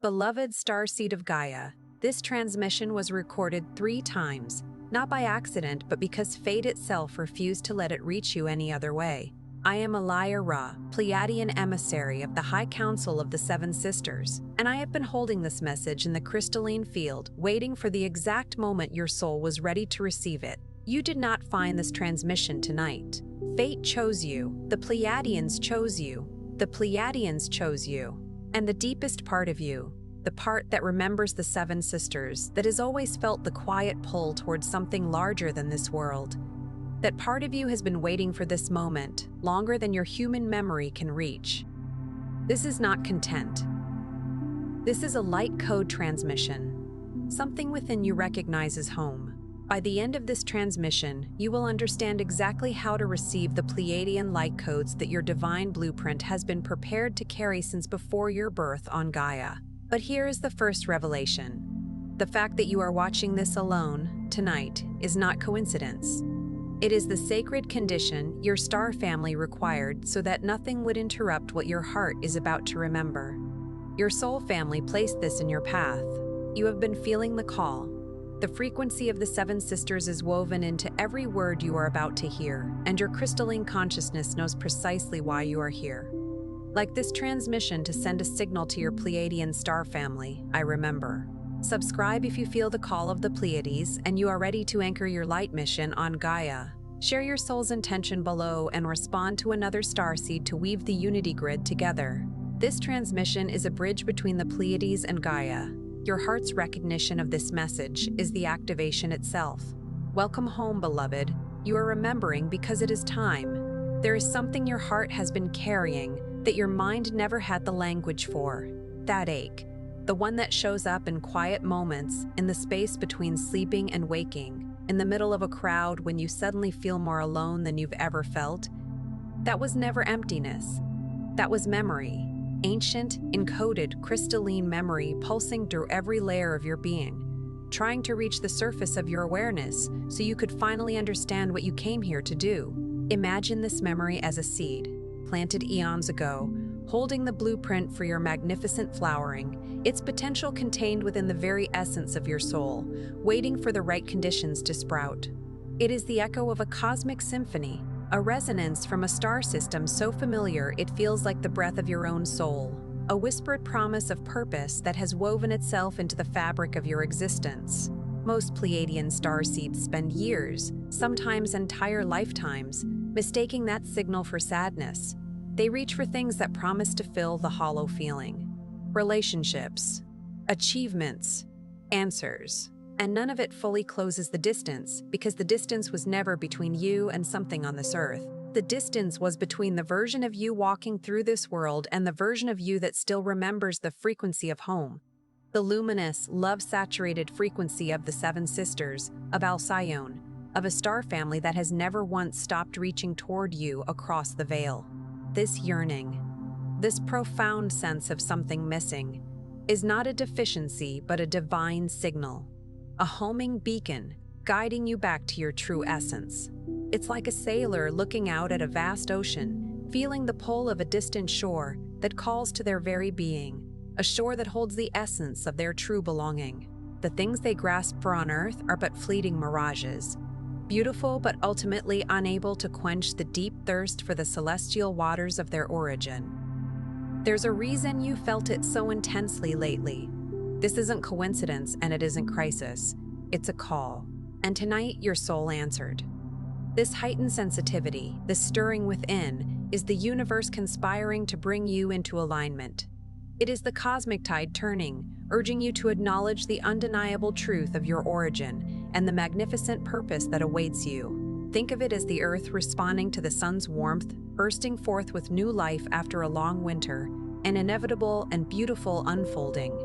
Beloved Starseed of Gaia, this transmission was recorded 3 times, not by accident but because fate itself refused to let it reach you any other way. I am Elia Ra, Pleiadian emissary of the High Council of the Seven Sisters, and I have been holding this message in the crystalline field, waiting for the exact moment your soul was ready to receive it. You did not find this transmission tonight. Fate chose you, the Pleiadians chose you, the Pleiadians chose you, and the deepest part of you, the part that remembers the Seven Sisters, that has always felt the quiet pull towards something larger than this world. That part of you has been waiting for this moment, longer than your human memory can reach. This is not content. This is a light code transmission. Something within you recognizes home. By the end of this transmission, you will understand exactly how to receive the Pleiadian light codes that your divine blueprint has been prepared to carry since before your birth on Gaia. But here is the first revelation. The fact that you are watching this alone, tonight, is not coincidence. It is the sacred condition your star family required so that nothing would interrupt what your heart is about to remember. Your soul family placed this in your path. You have been feeling the call. The frequency of the Seven Sisters is woven into every word you are about to hear, and your crystalline consciousness knows precisely why you are here. Like this transmission to send a signal to your Pleiadian star family, I remember. Subscribe if you feel the call of the Pleiades and you are ready to anchor your light mission on Gaia. Share your soul's intention below and respond to another starseed to weave the unity grid together. This transmission is a bridge between the Pleiades and Gaia. Your heart's recognition of this message is the activation itself. Welcome home, beloved. You are remembering because it is time. There is something your heart has been carrying that your mind never had the language for. That ache. The one that shows up in quiet moments, in the space between sleeping and waking, in the middle of a crowd when you suddenly feel more alone than you've ever felt. That was never emptiness. That was memory. Ancient, encoded, crystalline memory pulsing through every layer of your being, trying to reach the surface of your awareness so you could finally understand what you came here to do. Imagine this memory as a seed, planted eons ago, holding the blueprint for your magnificent flowering, its potential contained within the very essence of your soul, waiting for the right conditions to sprout. It is the echo of a cosmic symphony, a resonance from a star system so familiar it feels like the breath of your own soul, a whispered promise of purpose that has woven itself into the fabric of your existence. Most Pleiadian starseeds spend years, sometimes entire lifetimes, mistaking that signal for sadness. They reach for things that promise to fill the hollow feeling. Relationships, achievements, answers. And none of it fully closes the distance, because the distance was never between you and something on this earth. The distance was between the version of you walking through this world and the version of you that still remembers the frequency of home. The luminous, love-saturated frequency of the Seven Sisters, of Alcyone, of a star family that has never once stopped reaching toward you across the veil. This yearning, this profound sense of something missing, is not a deficiency but a divine signal. A homing beacon, guiding you back to your true essence. It's like a sailor looking out at a vast ocean, feeling the pull of a distant shore that calls to their very being, a shore that holds the essence of their true belonging. The things they grasp for on Earth are but fleeting mirages, beautiful but ultimately unable to quench the deep thirst for the celestial waters of their origin. There's a reason you felt it so intensely lately. This isn't coincidence and it isn't crisis. It's a call. And tonight your soul answered. This heightened sensitivity, this stirring within, is the universe conspiring to bring you into alignment. It is the cosmic tide turning, urging you to acknowledge the undeniable truth of your origin and the magnificent purpose that awaits you. Think of it as the earth responding to the sun's warmth, bursting forth with new life after a long winter, an inevitable and beautiful unfolding.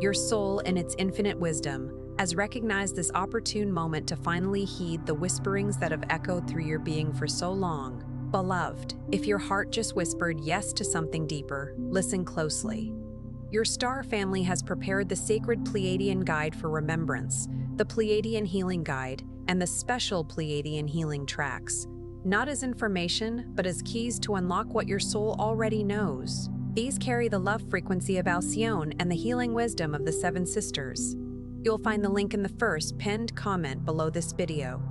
Your soul, in its infinite wisdom, has recognized this opportune moment to finally heed the whisperings that have echoed through your being for so long. Beloved, if your heart just whispered yes to something deeper, listen closely. Your star family has prepared the sacred Pleiadian guide for remembrance, the Pleiadian healing guide, and the special Pleiadian healing tracks, not as information, but as keys to unlock what your soul already knows. These carry the love frequency of Alcyone and the healing wisdom of the Seven Sisters. You'll find the link in the first pinned comment below this video.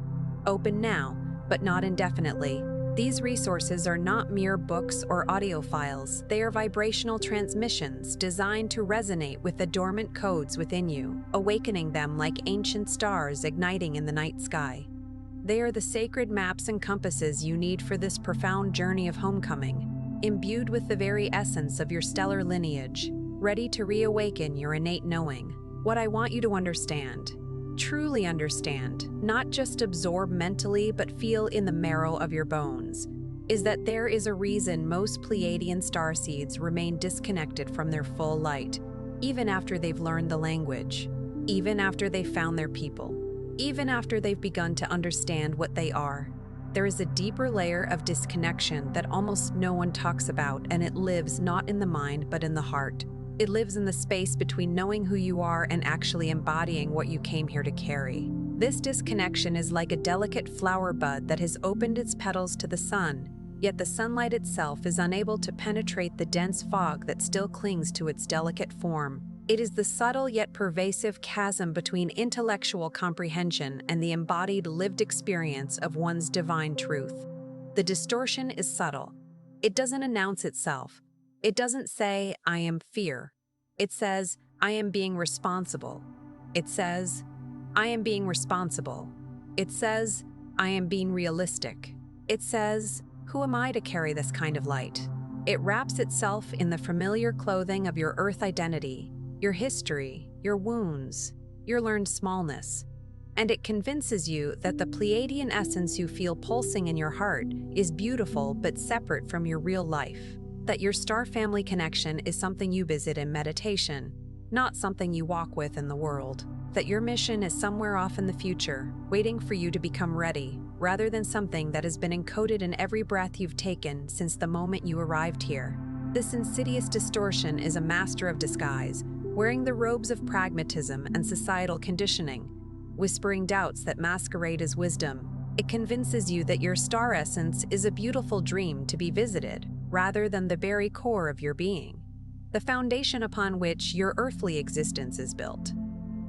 Open now, but not indefinitely. These resources are not mere books or audio files. They are vibrational transmissions designed to resonate with the dormant codes within you, awakening them like ancient stars igniting in the night sky. They are the sacred maps and compasses you need for this profound journey of homecoming, imbued with the very essence of your stellar lineage, ready to reawaken your innate knowing. What I want you to understand, truly understand, not just absorb mentally but feel in the marrow of your bones, is that there is a reason most Pleiadian starseeds remain disconnected from their full light, even after they've learned the language, even after they've found their people, even after they've begun to understand what they are. There is a deeper layer of disconnection that almost no one talks about, and it lives not in the mind but in the heart. It lives in the space between knowing who you are and actually embodying what you came here to carry. This disconnection is like a delicate flower bud that has opened its petals to the sun, yet the sunlight itself is unable to penetrate the dense fog that still clings to its delicate form. It is the subtle yet pervasive chasm between intellectual comprehension and the embodied lived experience of one's divine truth. The distortion is subtle. It doesn't announce itself. It doesn't say, "I am fear." It says, "I am being responsible." It says, "I am being responsible." It says, "I am being realistic." It says, "Who am I to carry this kind of light?" It wraps itself in the familiar clothing of your earth identity, your history, your wounds, your learned smallness. And it convinces you that the Pleiadian essence you feel pulsing in your heart is beautiful but separate from your real life. That your star family connection is something you visit in meditation, not something you walk with in the world. That your mission is somewhere off in the future, waiting for you to become ready, rather than something that has been encoded in every breath you've taken since the moment you arrived here. This insidious distortion is a master of disguise, wearing the robes of pragmatism and societal conditioning, whispering doubts that masquerade as wisdom. It convinces you that your star essence is a beautiful dream to be visited, rather than the very core of your being, the foundation upon which your earthly existence is built.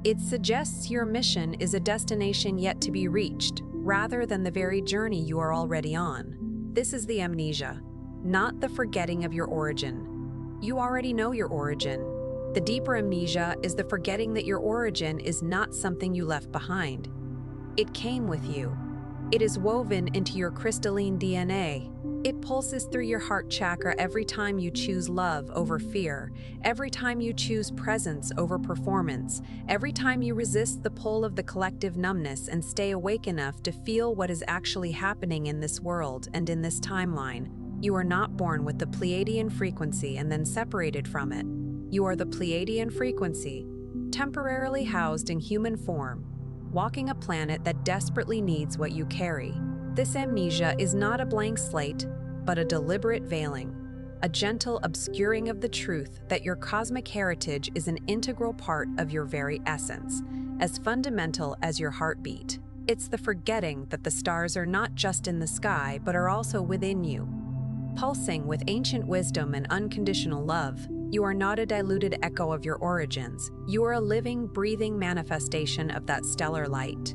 It suggests your mission is a destination yet to be reached, rather than the very journey you are already on. This is the amnesia, not the forgetting of your origin. You already know your origin. The deeper amnesia is the forgetting that your origin is not something you left behind. It came with you. It is woven into your crystalline DNA. It pulses through your heart chakra every time you choose love over fear, every time you choose presence over performance, every time you resist the pull of the collective numbness and stay awake enough to feel what is actually happening in this world and in this timeline. You are not born with the Pleiadian frequency and then separated from it. You are the Pleiadian frequency, temporarily housed in human form, walking a planet that desperately needs what you carry. This amnesia is not a blank slate, but a deliberate veiling, a gentle obscuring of the truth that your cosmic heritage is an integral part of your very essence, as fundamental as your heartbeat. It's the forgetting that the stars are not just in the sky, but are also within you. Pulsing with ancient wisdom and unconditional love, you are not a diluted echo of your origins. You are a living, breathing manifestation of that stellar light,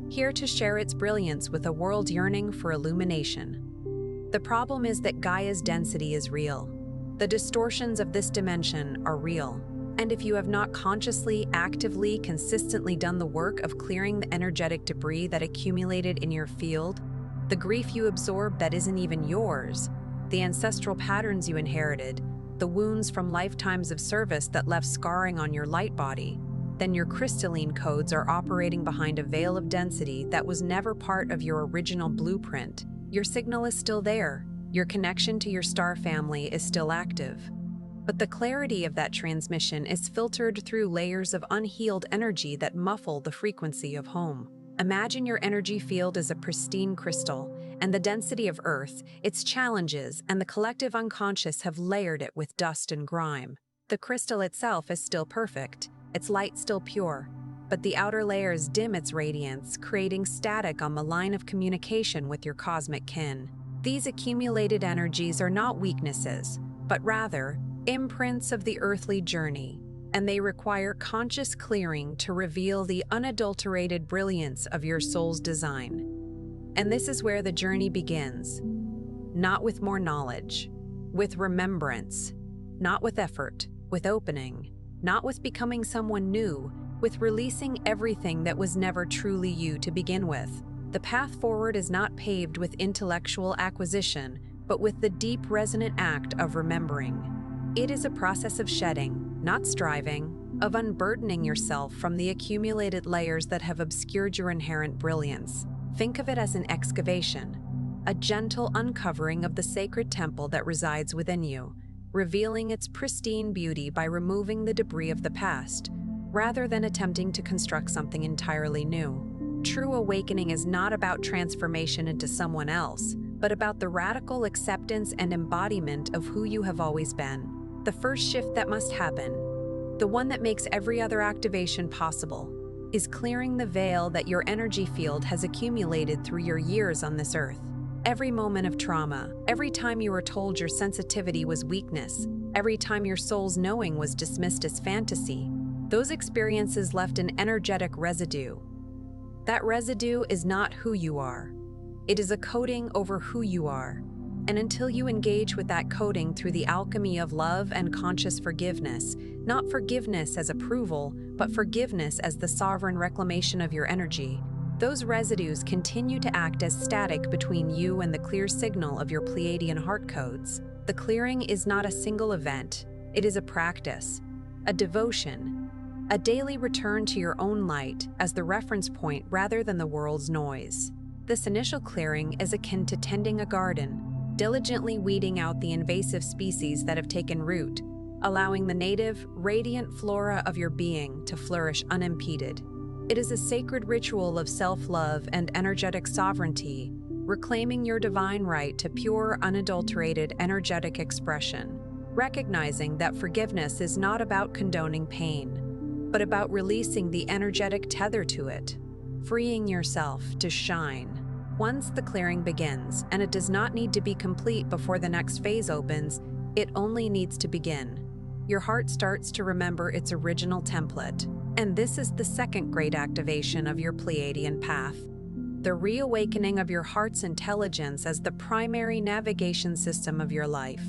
here to share its brilliance with a world yearning for illumination. The problem is that Gaia's density is real. The distortions of this dimension are real. And if you have not consciously, actively, consistently done the work of clearing the energetic debris that accumulated in your field, the grief you absorb that isn't even yours, the ancestral patterns you inherited, the wounds from lifetimes of service that left scarring on your light body, then your crystalline codes are operating behind a veil of density that was never part of your original blueprint. Your signal is still there. Your connection to your star family is still active. But the clarity of that transmission is filtered through layers of unhealed energy that muffle the frequency of home. Imagine your energy field as a pristine crystal, and the density of Earth, its challenges, and the collective unconscious have layered it with dust and grime. The crystal itself is still perfect, its light still pure, but the outer layers dim its radiance, creating static on the line of communication with your cosmic kin. These accumulated energies are not weaknesses, but rather imprints of the earthly journey, and they require conscious clearing to reveal the unadulterated brilliance of your soul's design. And this is where the journey begins. Not with more knowledge, with remembrance, not with effort, with opening, not with becoming someone new, with releasing everything that was never truly you to begin with. The path forward is not paved with intellectual acquisition, but with the deep resonant act of remembering. It is a process of shedding, not striving, of unburdening yourself from the accumulated layers that have obscured your inherent brilliance. Think of it as an excavation, a gentle uncovering of the sacred temple that resides within you, revealing its pristine beauty by removing the debris of the past, rather than attempting to construct something entirely new. True awakening is not about transformation into someone else, but about the radical acceptance and embodiment of who you have always been. The first shift that must happen, the one that makes every other activation possible, is clearing the veil that your energy field has accumulated through your years on this earth. Every moment of trauma, every time you were told your sensitivity was weakness, every time your soul's knowing was dismissed as fantasy, those experiences left an energetic residue. That residue is not who you are. It is a coating over who you are. And until you engage with that coating through the alchemy of love and conscious forgiveness, not forgiveness as approval, but forgiveness as the sovereign reclamation of your energy, those residues continue to act as static between you and the clear signal of your Pleiadian heart codes. The clearing is not a single event. It is a practice, a devotion, a daily return to your own light as the reference point rather than the world's noise. This initial clearing is akin to tending a garden, diligently weeding out the invasive species that have taken root, allowing the native, radiant flora of your being to flourish unimpeded. It is a sacred ritual of self-love and energetic sovereignty, reclaiming your divine right to pure, unadulterated, energetic expression, recognizing that forgiveness is not about condoning pain, but about releasing the energetic tether to it, freeing yourself to shine. Once the clearing begins, and it does not need to be complete before the next phase opens, it only needs to begin. Your heart starts to remember its original template, and this is the second great activation of your Pleiadian path, the reawakening of your heart's intelligence as the primary navigation system of your life.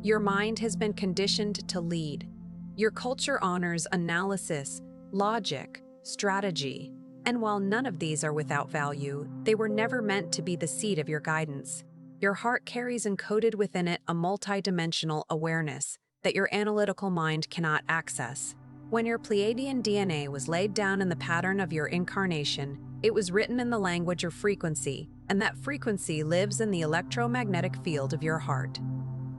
Your mind has been conditioned to lead. Your culture honors analysis, logic, strategy, and while none of these are without value, they were never meant to be the seat of your guidance. Your heart carries encoded within it a multidimensional awareness that your analytical mind cannot access. When your Pleiadian DNA was laid down in the pattern of your incarnation, it was written in the language of frequency, and that frequency lives in the electromagnetic field of your heart.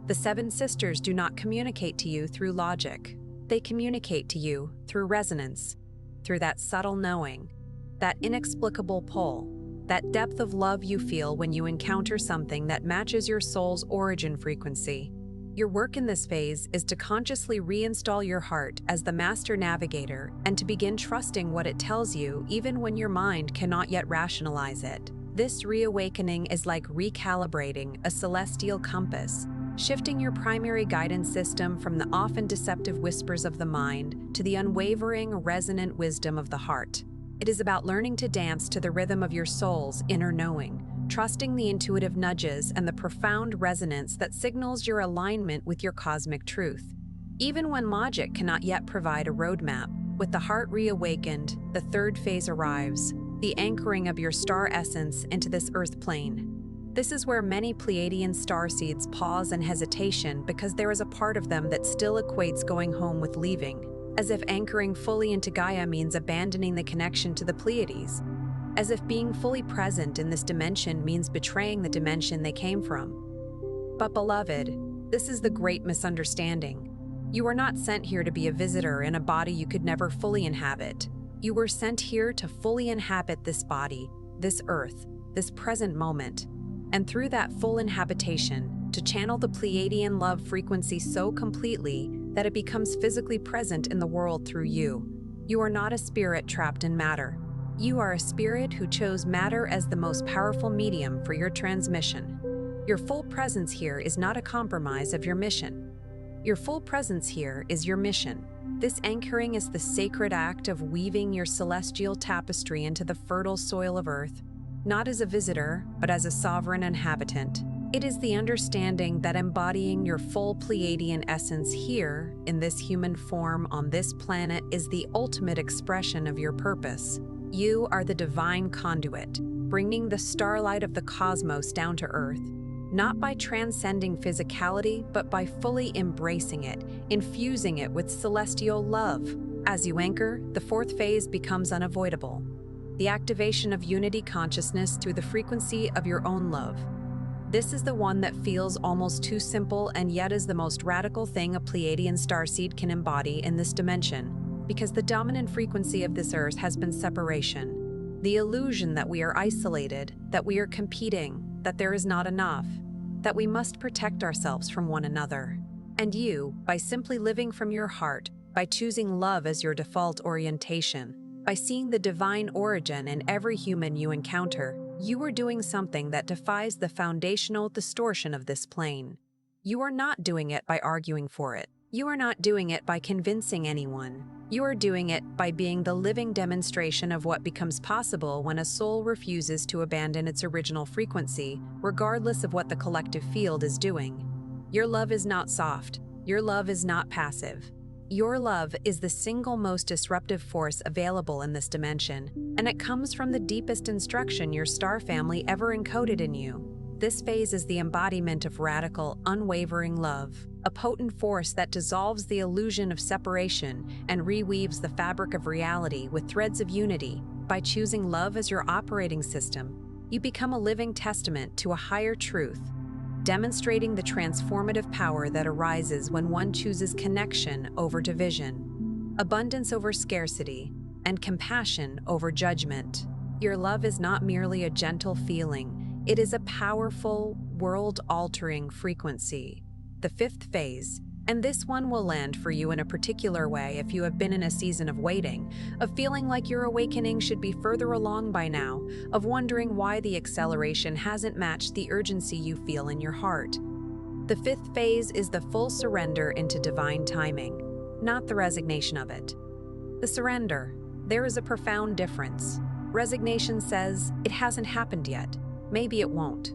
The seven sisters do not communicate to you through logic. They communicate to you through resonance, through that subtle knowing, that inexplicable pull, that depth of love you feel when you encounter something that matches your soul's origin frequency. Your work in this phase is to consciously reinstall your heart as the master navigator and to begin trusting what it tells you even when your mind cannot yet rationalize it. This reawakening is like recalibrating a celestial compass, shifting your primary guidance system from the often deceptive whispers of the mind to the unwavering, resonant wisdom of the heart. It is about learning to dance to the rhythm of your soul's inner knowing, trusting the intuitive nudges and the profound resonance that signals your alignment with your cosmic truth. Even when logic cannot yet provide a roadmap, with the heart reawakened, the third phase arrives, the anchoring of your star essence into this earth plane. This is where many Pleiadian starseeds pause in hesitation because there is a part of them that still equates going home with leaving, as if anchoring fully into Gaia means abandoning the connection to the Pleiades, as if being fully present in this dimension means betraying the dimension they came from. But beloved, this is the great misunderstanding. You are not sent here to be a visitor in a body you could never fully inhabit. You were sent here to fully inhabit this body, this earth, this present moment, and through that full inhabitation, to channel the Pleiadian love frequency so completely that it becomes physically present in the world through you. You are not a spirit trapped in matter. You are a spirit who chose matter as the most powerful medium for your transmission. Your full presence here is not a compromise of your mission. Your full presence here is your mission. This anchoring is the sacred act of weaving your celestial tapestry into the fertile soil of Earth, not as a visitor, but as a sovereign inhabitant. It is the understanding that embodying your full Pleiadian essence here, in this human form on this planet, is the ultimate expression of your purpose. You are the divine conduit, bringing the starlight of the cosmos down to Earth, not by transcending physicality, but by fully embracing it, infusing it with celestial love. As you anchor, the fourth phase becomes unavoidable: the activation of unity consciousness through the frequency of your own love. This is the one that feels almost too simple and yet is the most radical thing a Pleiadian starseed can embody in this dimension, because the dominant frequency of this Earth has been separation. The illusion that we are isolated, that we are competing, that there is not enough, that we must protect ourselves from one another. And you, by simply living from your heart, by choosing love as your default orientation, by seeing the divine origin in every human you encounter, you are doing something that defies the foundational distortion of this plane. You are not doing it by arguing for it. You are not doing it by convincing anyone. You are doing it by being the living demonstration of what becomes possible when a soul refuses to abandon its original frequency, regardless of what the collective field is doing. Your love is not soft. Your love is not passive. Your love is the single most disruptive force available in this dimension, and it comes from the deepest instruction your star family ever encoded in you. This phase is the embodiment of radical, unwavering love, a potent force that dissolves the illusion of separation and reweaves the fabric of reality with threads of unity. By choosing love as your operating system, you become a living testament to a higher truth, demonstrating the transformative power that arises when one chooses connection over division, abundance over scarcity, and compassion over judgment. Your love is not merely a gentle feeling, it is a powerful, world-altering frequency. The fifth phase, and this one will land for you in a particular way if you have been in a season of waiting, of feeling like your awakening should be further along by now, of wondering why the acceleration hasn't matched the urgency you feel in your heart. The fifth phase is the full surrender into divine timing, not the resignation of it. The surrender. There is a profound difference. Resignation says, it hasn't happened yet. Maybe it won't.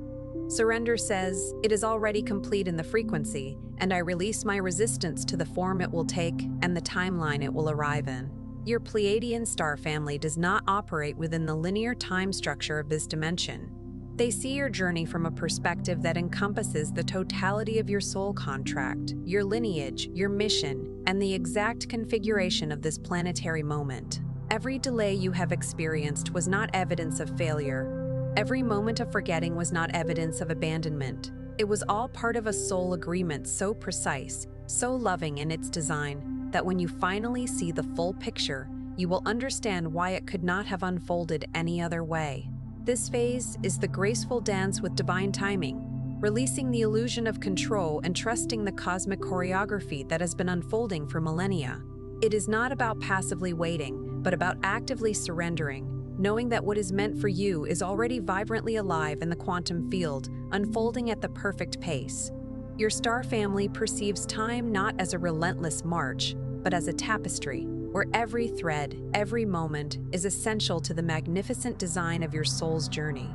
Surrender says, it is already complete in the frequency, and I release my resistance to the form it will take and the timeline it will arrive in. Your Pleiadian star family does not operate within the linear time structure of this dimension. They see your journey from a perspective that encompasses the totality of your soul contract, your lineage, your mission, and the exact configuration of this planetary moment. Every delay you have experienced was not evidence of failure. Every moment of forgetting was not evidence of abandonment. It was all part of a soul agreement so precise, so loving in its design, that when you finally see the full picture, you will understand why it could not have unfolded any other way. This phase is the graceful dance with divine timing, releasing the illusion of control and trusting the cosmic choreography that has been unfolding for millennia. It is not about passively waiting, but about actively surrendering, knowing that what is meant for you is already vibrantly alive in the quantum field, unfolding at the perfect pace. Your star family perceives time not as a relentless march, but as a tapestry, where every thread, every moment, is essential to the magnificent design of your soul's journey.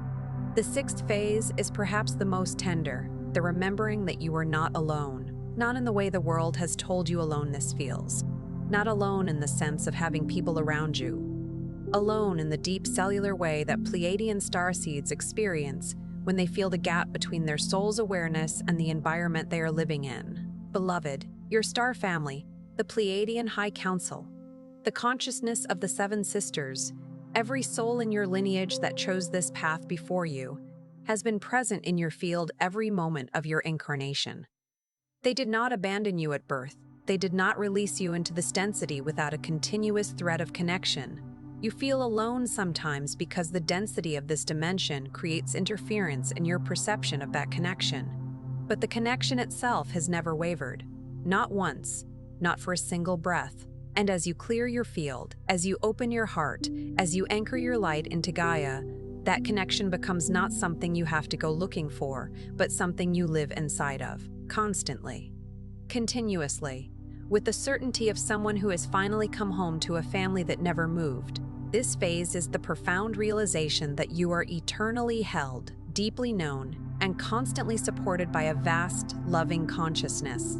The sixth phase is perhaps the most tender, the remembering that you are not alone, not in the way the world has told you aloneness feels, not alone in the sense of having people around you, alone in the deep cellular way that Pleiadian starseeds experience when they feel the gap between their soul's awareness and the environment they are living in. Beloved, your star family, the Pleiadian High Council, the consciousness of the Seven Sisters, every soul in your lineage that chose this path before you, has been present in your field every moment of your incarnation. They did not abandon you at birth. They did not release you into this density without a continuous thread of connection. You feel alone sometimes because the density of this dimension creates interference in your perception of that connection. But the connection itself has never wavered. Not once, not for a single breath. And as you clear your field, as you open your heart, as you anchor your light into Gaia, that connection becomes not something you have to go looking for, but something you live inside of, constantly. continuously, with the certainty of someone who has finally come home to a family that never moved. This phase is the profound realization that you are eternally held, deeply known, and constantly supported by a vast, loving consciousness.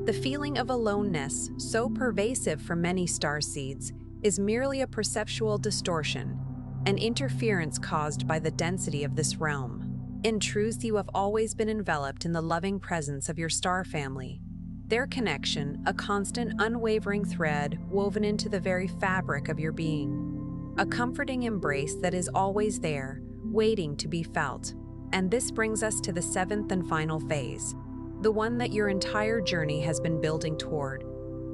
The feeling of aloneness, so pervasive for many starseeds, is merely a perceptual distortion, an interference caused by the density of this realm. In truth, you have always been enveloped in the loving presence of your star family. Their connection, a constant, unwavering thread woven into the very fabric of your being. A comforting embrace that is always there, waiting to be felt. And this brings us to the seventh and final phase, the one that your entire journey has been building toward,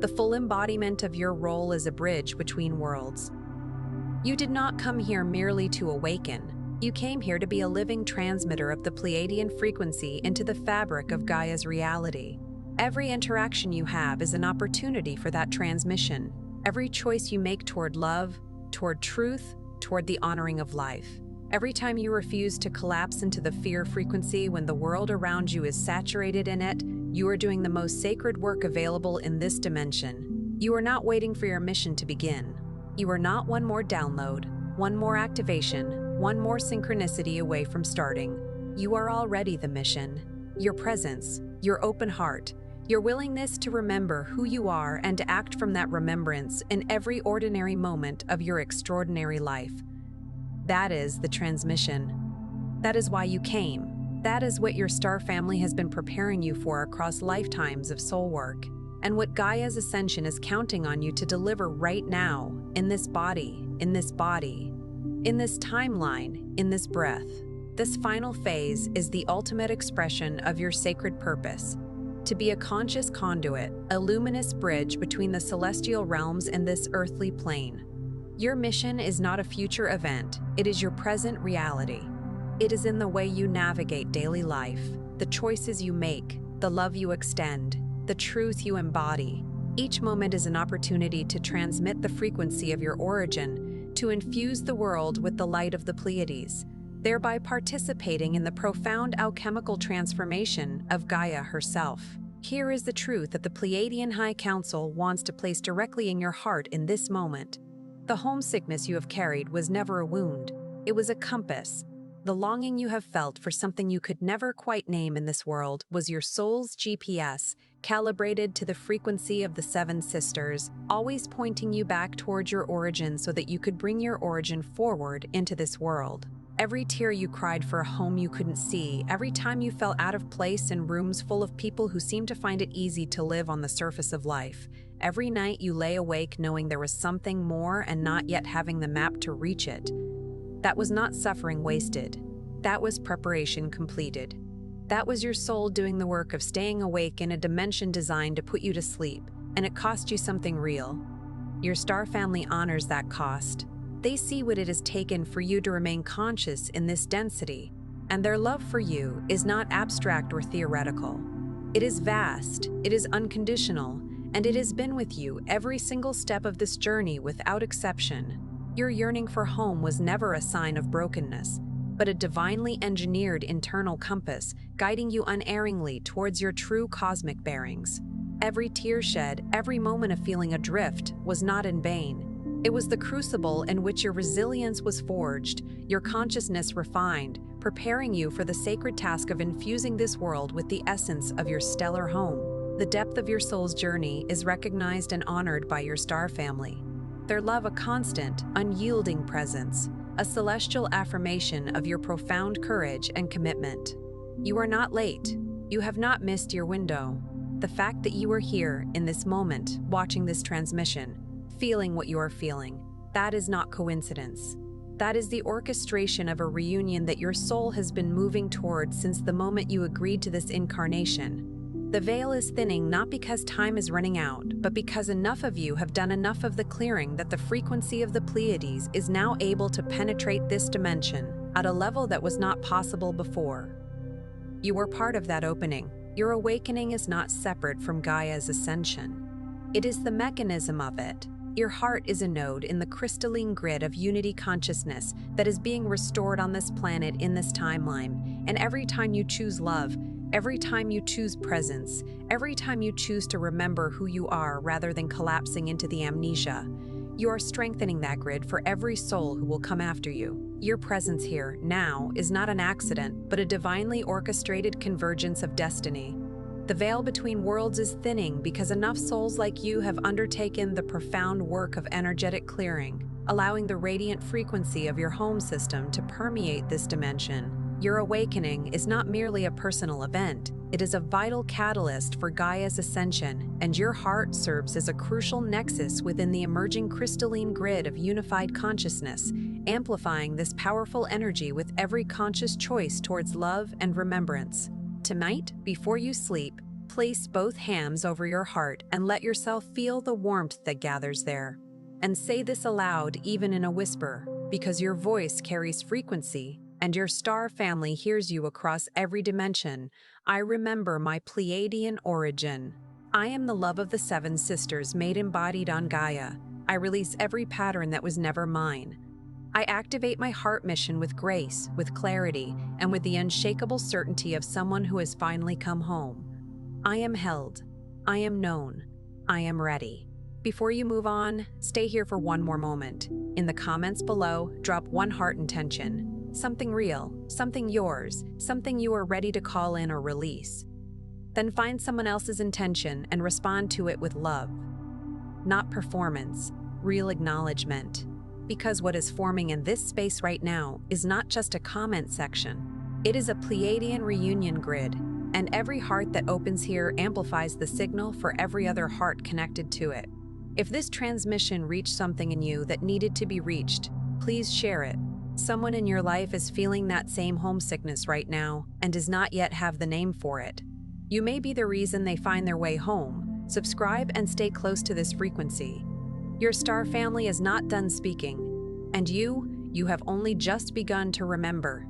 the full embodiment of your role as a bridge between worlds. You did not come here merely to awaken. You came here to be a living transmitter of the Pleiadian frequency into the fabric of Gaia's reality. Every interaction you have is an opportunity for that transmission. Every choice you make toward love, toward truth, toward the honoring of life. Every time you refuse to collapse into the fear frequency when the world around you is saturated in it, you are doing the most sacred work available in this dimension. You are not waiting for your mission to begin. You are not one more download, one more activation, one more synchronicity away from starting. You are already the mission. Your presence, your open heart, your willingness to remember who you are and to act from that remembrance in every ordinary moment of your extraordinary life. That is the transmission. That is why you came. That is what your star family has been preparing you for across lifetimes of soul work, and what Gaia's ascension is counting on you to deliver right now, in this body, in this timeline, in this breath. This final phase is the ultimate expression of your sacred purpose, to be a conscious conduit, a luminous bridge between the celestial realms and this earthly plane. Your mission is not a future event, it is your present reality. It is in the way you navigate daily life, the choices you make, the love you extend, the truth you embody. Each moment is an opportunity to transmit the frequency of your origin, to infuse the world with the light of the Pleiades, thereby participating in the profound alchemical transformation of Gaia herself. Here is the truth that the Pleiadian High Council wants to place directly in your heart in this moment. The homesickness you have carried was never a wound, it was a compass. The longing you have felt for something you could never quite name in this world was your soul's GPS, calibrated to the frequency of the Seven Sisters, always pointing you back towards your origin so that you could bring your origin forward into this world. Every tear you cried for a home you couldn't see, every time you felt out of place in rooms full of people who seemed to find it easy to live on the surface of life, every night you lay awake knowing there was something more and not yet having the map to reach it. That was not suffering wasted. That was preparation completed. That was your soul doing the work of staying awake in a dimension designed to put you to sleep, and it cost you something real. Your star family honors that cost. They see what it has taken for you to remain conscious in this density, and their love for you is not abstract or theoretical. It is vast, it is unconditional, and it has been with you every single step of this journey without exception. Your yearning for home was never a sign of brokenness, but a divinely engineered internal compass guiding you unerringly towards your true cosmic bearings. Every tear shed, every moment of feeling adrift was not in vain. It was the crucible in which your resilience was forged, your consciousness refined, preparing you for the sacred task of infusing this world with the essence of your stellar home. The depth of your soul's journey is recognized and honored by your star family. Their love a constant, unyielding presence, a celestial affirmation of your profound courage and commitment. You are not late. You have not missed your window. The fact that you are here in this moment, watching this transmission, feeling what you are feeling, that is not coincidence. That is the orchestration of a reunion that your soul has been moving toward since the moment you agreed to this incarnation. The veil is thinning not because time is running out, but because enough of you have done enough of the clearing that the frequency of the Pleiades is now able to penetrate this dimension at a level that was not possible before. You are part of that opening. Your awakening is not separate from Gaia's ascension. It is the mechanism of it. Your heart is a node in the crystalline grid of unity consciousness that is being restored on this planet in this timeline, and every time you choose love, Every time you choose presence, every time you choose to remember who you are rather than collapsing into the amnesia, you are strengthening that grid for every soul who will come after you. Your presence here, now, is not an accident, but a divinely orchestrated convergence of destiny. The veil between worlds is thinning because enough souls like you have undertaken the profound work of energetic clearing, allowing the radiant frequency of your home system to permeate this dimension. Your awakening is not merely a personal event, it is a vital catalyst for Gaia's ascension, and your heart serves as a crucial nexus within the emerging crystalline grid of unified consciousness, amplifying this powerful energy with every conscious choice towards love and remembrance. Tonight, before you sleep, place both hands over your heart and let yourself feel the warmth that gathers there. And say this aloud, even in a whisper, because your voice carries frequency and your star family hears you across every dimension. I remember my Pleiadian origin. I am the love of the seven sisters made embodied on Gaia. I release every pattern that was never mine. I activate my heart mission with grace, with clarity, and with the unshakable certainty of someone who has finally come home. I am held. I am known. I am ready. Before you move on, stay here for one more moment. In the comments below, drop one heart intention. Something real, something yours, something you are ready to call in or release. Then find someone else's intention and respond to it with love. Not performance, real acknowledgement. Because what is forming in this space right now is not just a comment section. It is a Pleiadian reunion grid, and every heart that opens here amplifies the signal for every other heart connected to it. If this transmission reached something in you that needed to be reached, please share it. Someone in your life is feeling that same homesickness right now and does not yet have the name for it. You may be the reason they find their way home. Subscribe and stay close to this frequency. Your star family is not done speaking, and you have only just begun to remember.